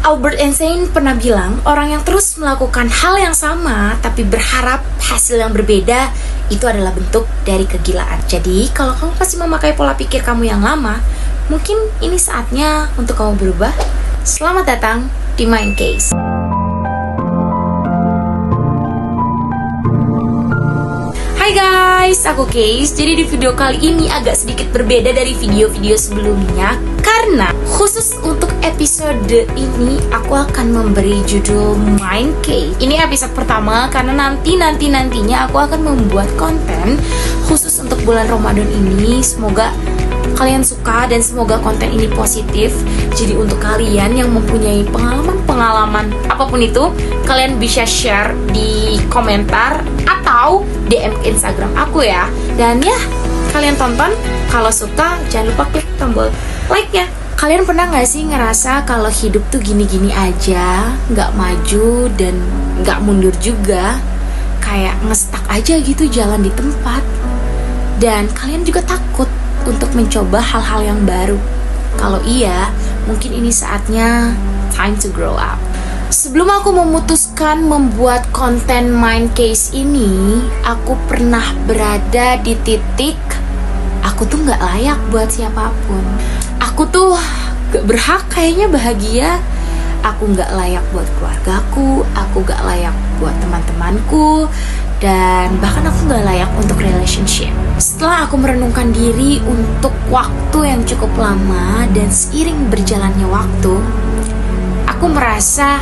Albert Einstein pernah bilang, orang yang terus melakukan hal yang sama tapi berharap hasil yang berbeda itu adalah bentuk dari kegilaan. Jadi, kalau kamu masih memakai pola pikir kamu yang lama, mungkin ini saatnya untuk kamu berubah. Selamat datang di Mind Case. Hai guys, aku Case. Jadi di video kali ini agak sedikit berbeda dari video-video sebelumnya, karena khusus untuk episode ini aku akan memberi judul Mind Case. Ini episode pertama karena nantinya aku akan membuat konten khusus untuk bulan Ramadan ini. Semoga kalian suka dan semoga konten ini positif. Jadi untuk kalian yang mempunyai pengalaman apapun itu, kalian bisa share di komentar atau DM ke Instagram aku ya. Dan ya, kalian tonton. Kalau suka, jangan lupa klik tombol like-nya. Kalian pernah gak sih ngerasa kalau hidup tuh gini-gini aja, gak maju dan gak mundur juga, kayak ngestak aja gitu jalan di tempat? Dan kalian juga takut untuk mencoba hal-hal yang baru? Kalau iya, mungkin ini saatnya time to grow up. Sebelum aku memutuskan membuat konten Mind Case ini, aku pernah berada di titik aku tuh gak layak buat siapapun. Aku tuh gak berhak kayaknya bahagia. Aku gak layak buat keluargaku, aku gak layak buat teman-temanku, dan bahkan aku gak layak untuk relationship. Setelah aku merenungkan diri untuk waktu yang cukup lama dan seiring berjalannya waktu, aku merasa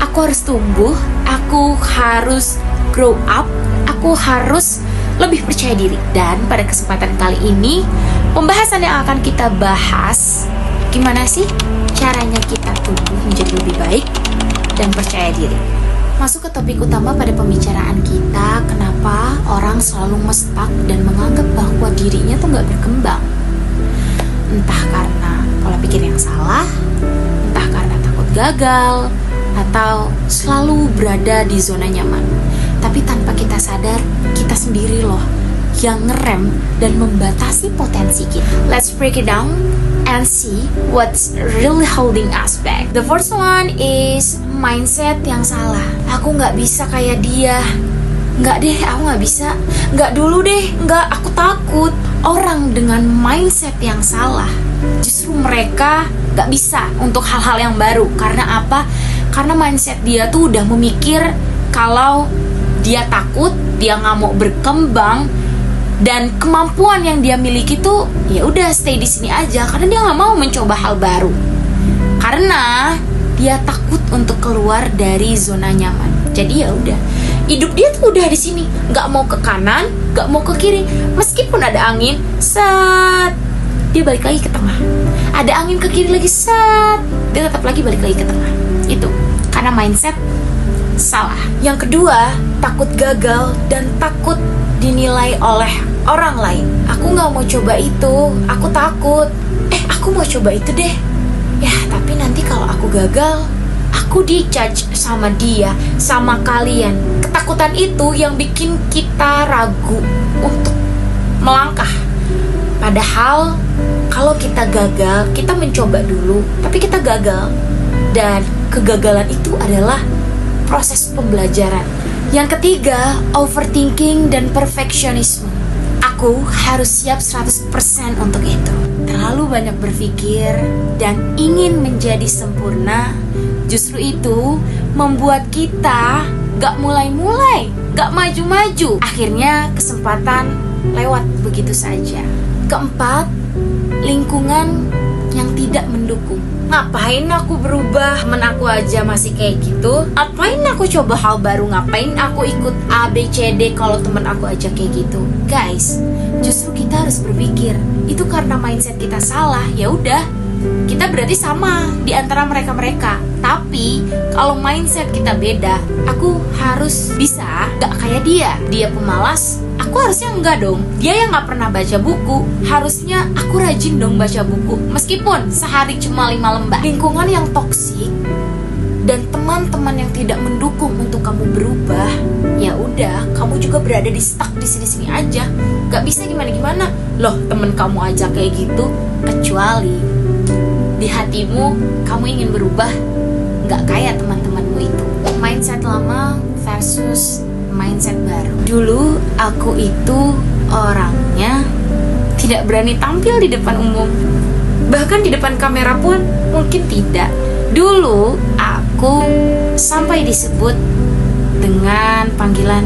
aku harus tumbuh, aku harus grow up, aku harus lebih percaya diri. Dan pada kesempatan kali ini, pembahasan yang akan kita bahas, gimana sih caranya kita tumbuh menjadi lebih baik dan percaya diri. Masuk ke topik utama pada pembicaraan kita, kenapa orang selalu ngestak dan menganggap bahwa dirinya tuh gak berkembang. Entah karena pola pikir yang salah, entah karena takut gagal, atau selalu berada di zona nyaman. Tapi tanpa kita sadar, kita sendiri loh yang ngerem dan membatasi potensi kita. Let's break it down and see what's really holding us back. The first one is mindset yang salah. Aku gak bisa kayak dia. Nggak deh, aku gak bisa. Nggak dulu deh, nggak, aku takut. Orang dengan mindset yang salah, justru mereka gak bisa untuk hal-hal yang baru. Karena apa? Karena mindset dia tuh udah memikir kalau dia takut, dia nggak mau berkembang, dan kemampuan yang dia miliki tuh ya udah stay di sini aja. Karena dia nggak mau mencoba hal baru. Karena dia takut untuk keluar dari zona nyaman. Jadi ya udah, hidup dia tuh udah di sini, nggak mau ke kanan, nggak mau ke kiri. Meskipun ada angin, set, dia balik lagi ke tengah. Ada angin ke kiri lagi, set, dia tetap lagi balik lagi ke tengah. Itu karena mindset salah. Yang kedua, takut gagal dan takut dinilai oleh orang lain. Aku gak mau coba itu, aku takut. Aku mau coba itu deh. Ya, tapi nanti kalau aku gagal, aku di-judge sama dia, sama kalian. Ketakutan itu yang bikin kita ragu untuk melangkah. Padahal kalau kita gagal, kita mencoba dulu, tapi kita gagal. Dan kegagalan itu adalah proses pembelajaran. Yang ketiga, overthinking dan perfeksionisme. Aku harus siap 100% untuk itu. Terlalu banyak berpikir dan ingin menjadi sempurna. Justru itu membuat kita gak mulai-mulai, gak maju-maju. Akhirnya kesempatan lewat begitu saja. Keempat, lingkungan yang tidak mendukung. Ngapain aku berubah? Temen aku aja masih kayak gitu. Ngapain aku coba hal baru? Ngapain aku ikut A, B, C, D kalau temen aku aja kayak gitu? Guys, justru kita harus berpikir, itu karena mindset kita salah. Ya udah, kita berarti sama di antara mereka-mereka. Tapi kalau mindset kita beda, aku harus bisa gak kayak dia. Dia pemalas, aku harusnya enggak dong. Dia yang gak pernah baca buku, harusnya aku rajin dong baca buku. Meskipun sehari cuma 5 lembar. Lingkungan yang toksik dan teman-teman yang tidak mendukung untuk kamu berubah, ya udah, kamu juga berada di stuck di sini-sini aja. Gak bisa gimana-gimana. Loh, temen kamu aja kayak gitu. Kecuali di hatimu kamu ingin berubah nggak kayak teman-temanmu itu. Mindset lama versus mindset baru. Dulu aku itu orangnya tidak berani tampil di depan umum. Bahkan di depan kamera pun mungkin tidak. Dulu aku sampai disebut dengan panggilan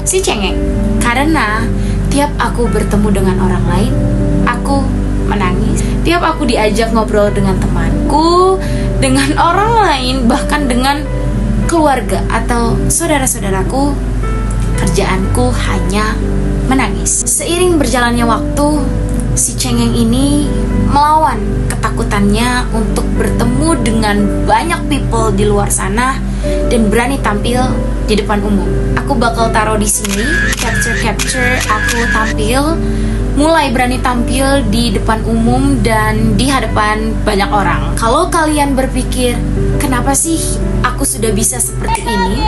si cengeng. Karena tiap aku bertemu dengan orang lain, aku menangis. Tiap aku diajak ngobrol dengan temanku, dengan orang lain, bahkan dengan keluarga atau saudara-saudaraku, kerjaanku hanya menangis. Seiring berjalannya waktu, si cengeng ini melawan ketakutannya untuk bertemu dengan banyak people di luar sana dan berani tampil di depan umum. Aku bakal taruh di sini capture aku tampil, mulai berani tampil di depan umum dan di hadapan banyak orang. Kalau kalian berpikir, kenapa sih aku sudah bisa seperti ini?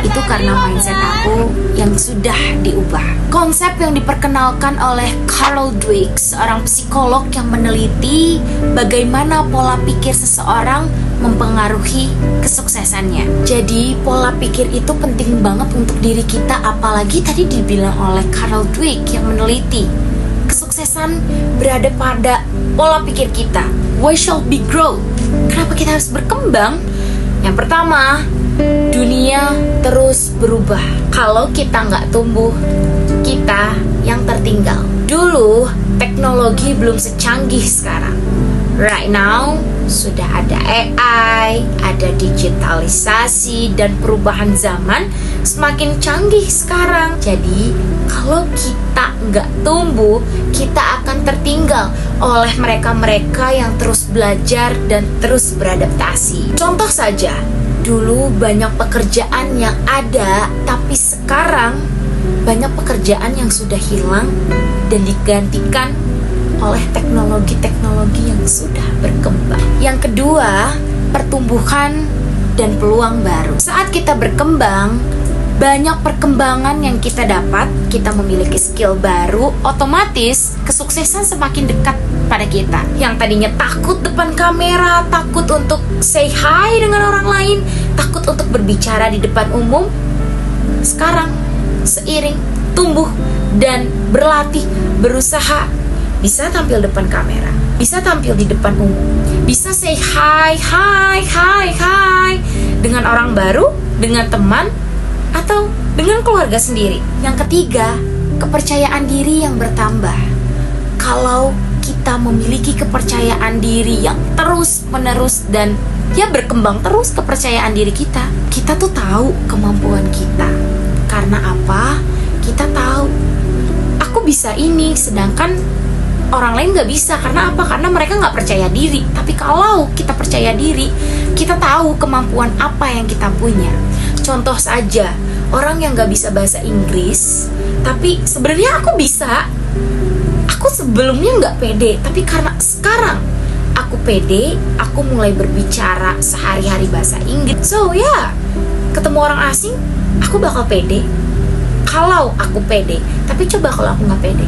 Itu karena mindset aku yang sudah diubah. Konsep yang diperkenalkan oleh Carol Dweck, seorang psikolog yang meneliti bagaimana pola pikir seseorang mempengaruhi kesuksesannya. Jadi pola pikir itu penting banget untuk diri kita, apalagi tadi dibilang oleh Carol Dweck yang meneliti kesuksesan berada pada pola pikir kita. Why shall we grow? Kenapa kita harus berkembang? Yang pertama, dunia terus berubah. Kalau kita nggak tumbuh, kita yang tertinggal. Dulu teknologi belum secanggih sekarang. Right now sudah ada AI, ada digitalisasi, dan perubahan zaman semakin canggih sekarang. Jadi kalau kita nggak tumbuh, kita akan tertinggal oleh mereka-mereka yang terus belajar dan terus beradaptasi. Contoh saja, dulu banyak pekerjaan yang ada, tapi sekarang banyak pekerjaan yang sudah hilang dan digantikan oleh teknologi-teknologi yang sudah berkembang. Yang kedua, pertumbuhan dan peluang baru. Saat kita berkembang, banyak perkembangan yang kita dapat, kita memiliki skill baru, otomatis kesuksesan semakin dekat pada kita. Yang tadinya takut depan kamera, takut untuk say hi dengan orang lain, takut untuk berbicara di depan umum, sekarang seiring tumbuh dan berlatih, berusaha, bisa tampil depan kamera, bisa tampil di depan umum, bisa say hi dengan orang baru, dengan teman, atau dengan keluarga sendiri. Yang ketiga, kepercayaan diri yang bertambah. Kalau kita memiliki kepercayaan diri yang terus menerus dan ya berkembang terus kepercayaan diri kita, kita tuh tahu kemampuan kita. Karena apa? Kita tahu aku bisa ini, sedangkan orang lain gak bisa. Karena apa? Karena mereka gak percaya diri. Tapi kalau kita percaya diri, kita tahu kemampuan apa yang kita punya. Contoh saja, orang yang gak bisa bahasa Inggris, tapi sebenarnya aku bisa. Aku sebelumnya gak pede, tapi karena sekarang aku pede, aku mulai berbicara sehari-hari bahasa Inggris. So ya, ketemu orang asing, aku bakal pede kalau aku pede. Tapi coba kalau aku nggak pede,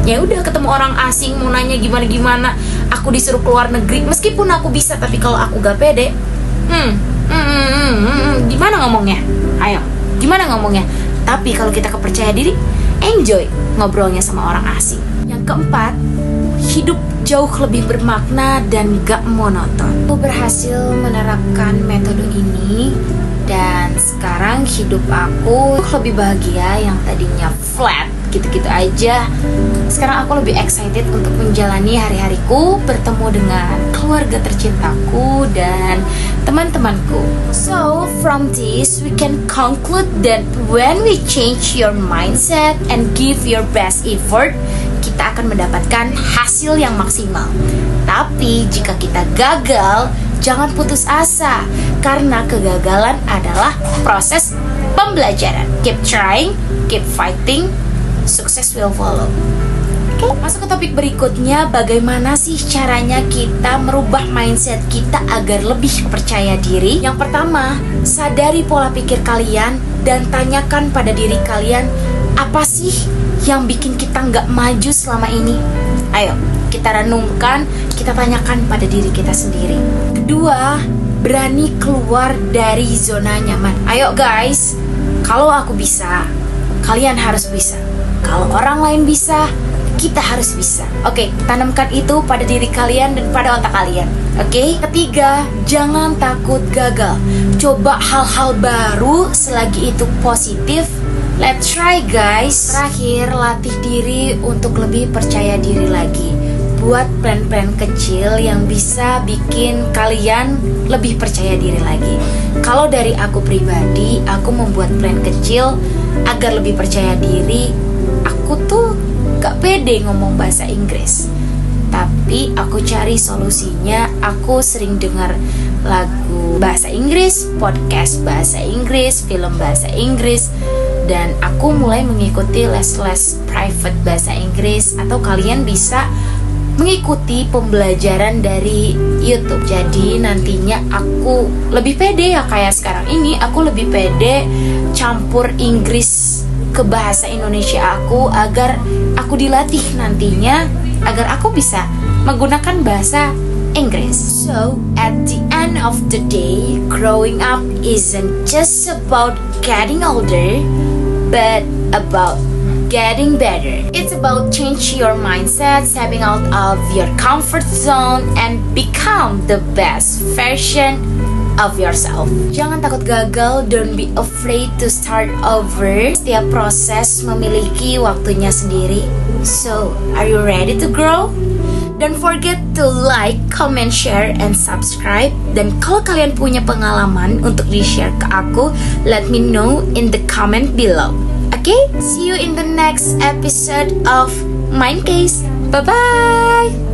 ya udah ketemu orang asing mau nanya gimana, aku disuruh keluar negeri, meskipun aku bisa, tapi kalau aku nggak pede, gimana ngomongnya? Ayo, gimana ngomongnya? Tapi kalau kita kepercaya diri, enjoy ngobrolnya sama orang asing. Yang keempat, hidup jauh lebih bermakna dan gak monoton. Aku berhasil menerapkan metode ini dan sekarang hidup aku lebih bahagia. Yang tadinya flat gitu-gitu aja, sekarang aku lebih excited untuk menjalani hari-hariku, bertemu dengan keluarga tercintaku dan teman-temanku. So from this we can conclude that when we change your mindset and give your best effort, kita akan mendapatkan hasil yang maksimal. Tapi jika kita gagal, jangan putus asa, karena kegagalan adalah proses pembelajaran. Keep trying, keep fighting, success will follow. Oke, masuk ke topik berikutnya. Bagaimana sih caranya kita merubah mindset kita agar lebih percaya diri? Yang pertama, sadari pola pikir kalian dan tanyakan pada diri kalian, apa sih yang bikin kita nggak maju selama ini? Ayo, kita renungkan, kita tanyakan pada diri kita sendiri. Kedua, berani keluar dari zona nyaman. Ayo guys, kalau aku bisa, kalian harus bisa. Kalau orang lain bisa, kita harus bisa. Oke, tanamkan itu pada diri kalian dan pada otak kalian. Oke? Ketiga, jangan takut gagal. Coba hal-hal baru selagi itu positif. Let's try guys. Terakhir, latih diri untuk lebih percaya diri lagi. Buat plan-plan kecil yang bisa bikin kalian lebih percaya diri lagi. Kalau dari aku pribadi, aku membuat plan kecil agar lebih percaya diri. Aku tuh gak pede ngomong bahasa Inggris, tapi aku cari solusinya. Aku sering dengar lagu bahasa Inggris, podcast bahasa Inggris, film bahasa Inggris, dan aku mulai mengikuti les-les private bahasa Inggris. Atau kalian bisa mengikuti pembelajaran dari YouTube. Jadi nantinya aku lebih pede ya, kayak sekarang ini aku lebih pede campur Inggris ke bahasa Indonesia aku, agar aku dilatih nantinya agar aku bisa menggunakan bahasa Inggris. So, at the end of the day, growing up isn't just about getting older, but about getting better. It's about change your mindset, stepping out of your comfort zone, and become the best version of yourself. Jangan takut gagal, don't be afraid to start over. Setiap proses memiliki waktunya sendiri. So, are you ready to grow? Don't forget to like, comment, share, and subscribe. Dan kalau kalian punya pengalaman untuk di-share ke aku, let me know in the comment below. Okay? See you in the next episode of Mind Case. Bye-bye!